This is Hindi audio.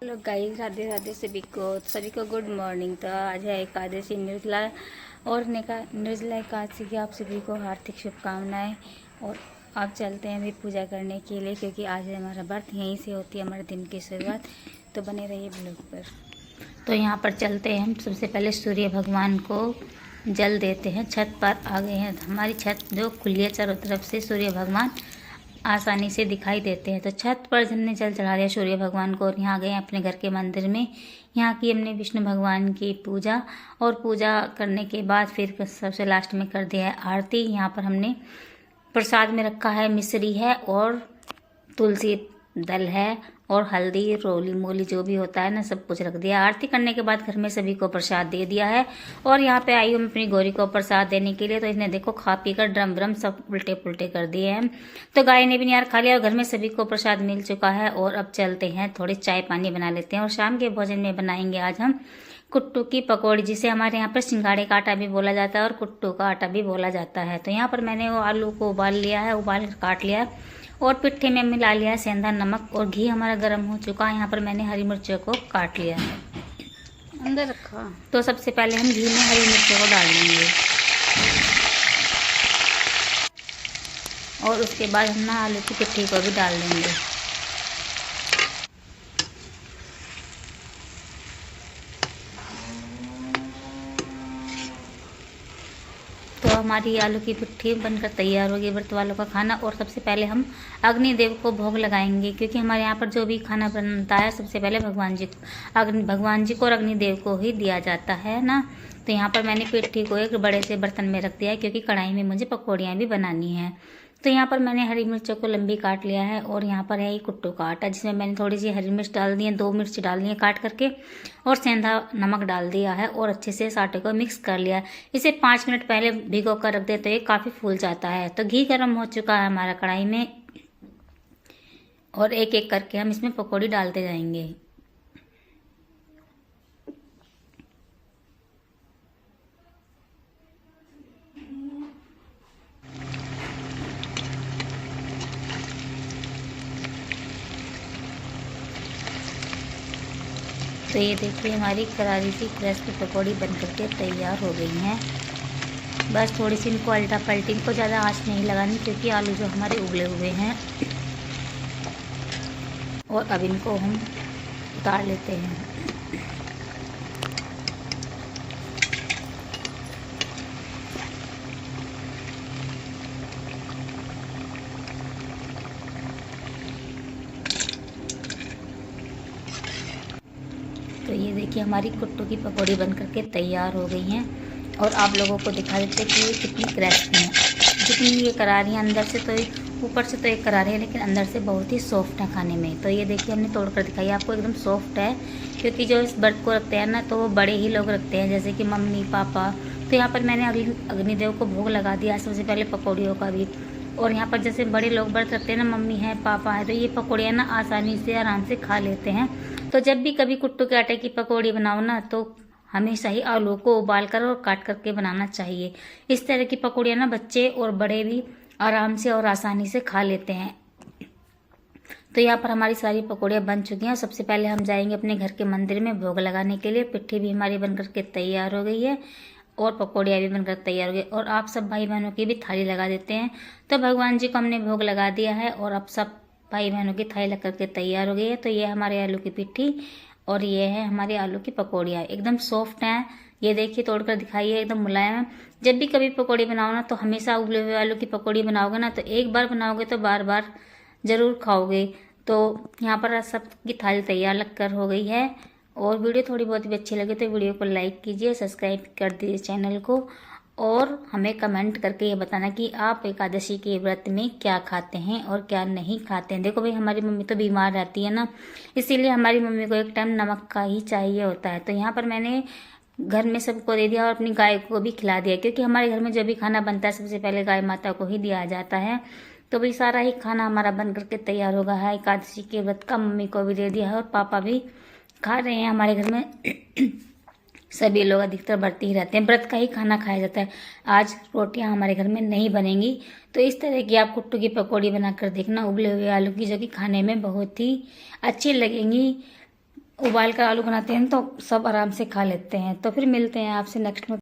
हेलो गाइस, राधे राधे सभी को गुड मॉर्निंग। तो आज है एकादशी निर्जला और निर्जला एकादशी की आप सभी को हार्दिक शुभकामनाएं। और आप चलते हैं अभी पूजा करने के लिए, क्योंकि आज हमारा व्रत यहीं से होती है हमारे दिन की शुरुआत। तो बने रहिए ब्लॉग पर। तो यहाँ पर चलते हैं हम। सबसे पहले सूर्य भगवान को जल देते हैं। छत पर आ गए हैं। हमारी छत जो खुली है चारों तरफ से, सूर्य भगवान आसानी से दिखाई देते हैं। तो छत पर हमने जल चढ़ा दिया सूर्य भगवान को, और यहाँ गए अपने घर के मंदिर में। यहाँ की हमने विष्णु भगवान की पूजा, और पूजा करने के बाद फिर सबसे लास्ट में कर दिया है आरती। यहाँ पर हमने प्रसाद में रखा है मिश्री है, और तुलसी दल है, और हल्दी रोली मोली जो भी होता है ना, सब कुछ रख दिया। आरती करने के बाद घर में सभी को प्रसाद दे दिया है। और यहाँ पे आई हूँ मैं अपनी गौरी को प्रसाद देने के लिए। तो इसने देखो खा पी कर ड्रम व्रम सब उल्टे पुल्टे कर दिए हैं। तो गाय ने भी यार खा लिया, और घर में सभी को प्रसाद मिल चुका है। और अब चलते हैं, थोड़ी चाय पानी बना लेते हैं। और शाम के भोजन में बनाएंगे आज हम कुट्टू की पकौड़ी, जिसे हमारे यहाँ पर सिंघाड़े का आटा भी बोला जाता है और कुट्टू का आटा भी बोला जाता है। तो यहाँ पर मैंने वो आलू को उबाल लिया है, उबाल कर काट लिया है, और पिट्ठे में मिला लिया है सेंधा नमक। और घी हमारा गर्म हो चुका है। यहाँ पर मैंने हरी मिर्चों को काट लिया है, अंदर रखा। तो सबसे पहले हम घी में हरी मिर्चों को डाल देंगे, और उसके बाद हम ना आलू की पिट्ठी को भी डाल देंगे। तो हमारी आलू की पिट्ठी बनकर तैयार होगी, व्रत वालों का खाना। और सबसे पहले हम अग्निदेव को भोग लगाएंगे, क्योंकि हमारे यहाँ पर जो भी खाना बनता है सबसे पहले भगवान जी को और अग्निदेव को ही दिया जाता है ना। तो यहाँ पर मैंने पिट्ठी को एक बड़े से बर्तन में रख दिया है, क्योंकि कढ़ाई में मुझे पकौड़ियाँ भी बनानी हैं। तो यहाँ पर मैंने हरी मिर्चों को लंबी काट लिया है। और यहाँ पर है ये कुट्टू का आटा, जिसमें मैंने थोड़ी सी हरी मिर्च डाल दी है, 2 मिर्च डाल दी है काट करके, और सेंधा नमक डाल दिया है, और अच्छे से इस आटे को मिक्स कर लिया। इसे 5 मिनट पहले भिगो कर रख दे तो ये काफ़ी फूल जाता है। तो घी गर्म हो चुका है हमारा कढ़ाई में, और एक एक करके हम इसमें पकौड़ी डालते जाएंगे। तो ये देखिए हमारी करारी सी क्रिस्पी पकौड़ी बन करके तैयार हो गई हैं। बस थोड़ी सी इनको अल्टा पलटी, इनको ज़्यादा आंच नहीं लगानी, क्योंकि आलू जो हमारे उबले हुए हैं। और अब इनको हम उतार लेते हैं। तो ये देखिए हमारी कुट्टू की पकौड़ी बन करके तैयार हो गई हैं। और आप लोगों को दिखा देते कि ये कितनी क्रिस्पी है, जितनी ये करारी है अंदर से, तो ऊपर से तो एक करारी है, लेकिन अंदर से बहुत ही सॉफ्ट है खाने में। तो ये देखिए हमने तोड़ कर दिखाई आपको, एकदम सॉफ्ट है। क्योंकि जो इस व्रत को रखते हैं ना, तो वो बड़े ही लोग रखते हैं, जैसे कि मम्मी पापा। तो यहाँ पर मैंने अग्निदेव को भोग लगा दिया सबसे पहले पकौड़ियों का भी। और यहाँ पर जैसे बड़े लोग व्रत रखते हैं ना, मम्मी है पापा है, तो ये पकौड़ियाँ ना आसानी से आराम से खा लेते हैं। तो जब भी कभी कुट्टू के आटे की पकौड़ी बनाओ ना, तो हमेशा ही आलू को उबाल कर और काट करके बनाना चाहिए। इस तरह की पकौड़ियाँ ना बच्चे और बड़े भी आराम से और आसानी से खा लेते हैं। तो यहाँ पर हमारी सारी पकौड़ियाँ बन चुकी हैं। सबसे पहले हम जाएंगे अपने घर के मंदिर में भोग लगाने के लिए। पिट्ठी भी हमारी बन करके तैयार हो गई है, और पकौड़ियाँ भी बनकर तैयार हो गई। और आप सब भाई बहनों की भी थाली लगा देते हैं। तो भगवान जी को हमने भोग लगा दिया है, और अब सब भाई बहनों की थाली लग करके तैयार हो गई है। तो ये हमारे आलू की पिट्ठी, और ये है हमारी आलू की पकौड़ियाँ, एकदम सॉफ्ट हैं। ये देखिए तोड़कर दिखाइए, एकदम मुलायम है। जब भी कभी पकौड़ी बनाओ ना, तो हमेशा उबले हुए आलू की पकौड़ी बनाओगे ना, तो एक बार बनाओगे तो बार बार ज़रूर खाओगे। तो यहाँ पर सबकी थाली तैयार लग कर हो गई है। और वीडियो थोड़ी बहुत भी अच्छी लगे तो वीडियो को लाइक कीजिए, सब्सक्राइब कर दीजिए चैनल को, और हमें कमेंट करके ये बताना कि आप एकादशी के व्रत में क्या खाते हैं और क्या नहीं खाते हैं। देखो भाई, हमारी मम्मी तो बीमार रहती है ना, इसीलिए हमारी मम्मी को एक टाइम नमक का ही चाहिए होता है। तो यहाँ पर मैंने घर में सबको दे दिया, और अपनी गाय को भी खिला दिया, क्योंकि हमारे घर में जो भी खाना बनता है सबसे पहले गाय माता को ही दिया जाता है। तो भाई सारा ही खाना हमारा बन करके तैयार होगा है एकादशी के व्रत का। मम्मी को भी दे दिया है, और पापा भी खा रहे हैं। हमारे घर में सभी लोग अधिकतर व्रत ही रहते हैं, व्रत का ही खाना खाया जाता है। आज रोटियां हमारे घर में नहीं बनेंगी। तो इस तरह की आप कुट्टू की पकौड़ी बनाकर देखना, उबले हुए आलू की, जो कि खाने में बहुत ही अच्छी लगेंगी। उबाल कर आलू बनाते हैं तो सब आराम से खा लेते हैं। तो फिर मिलते हैं आपसे नेक्स्ट में।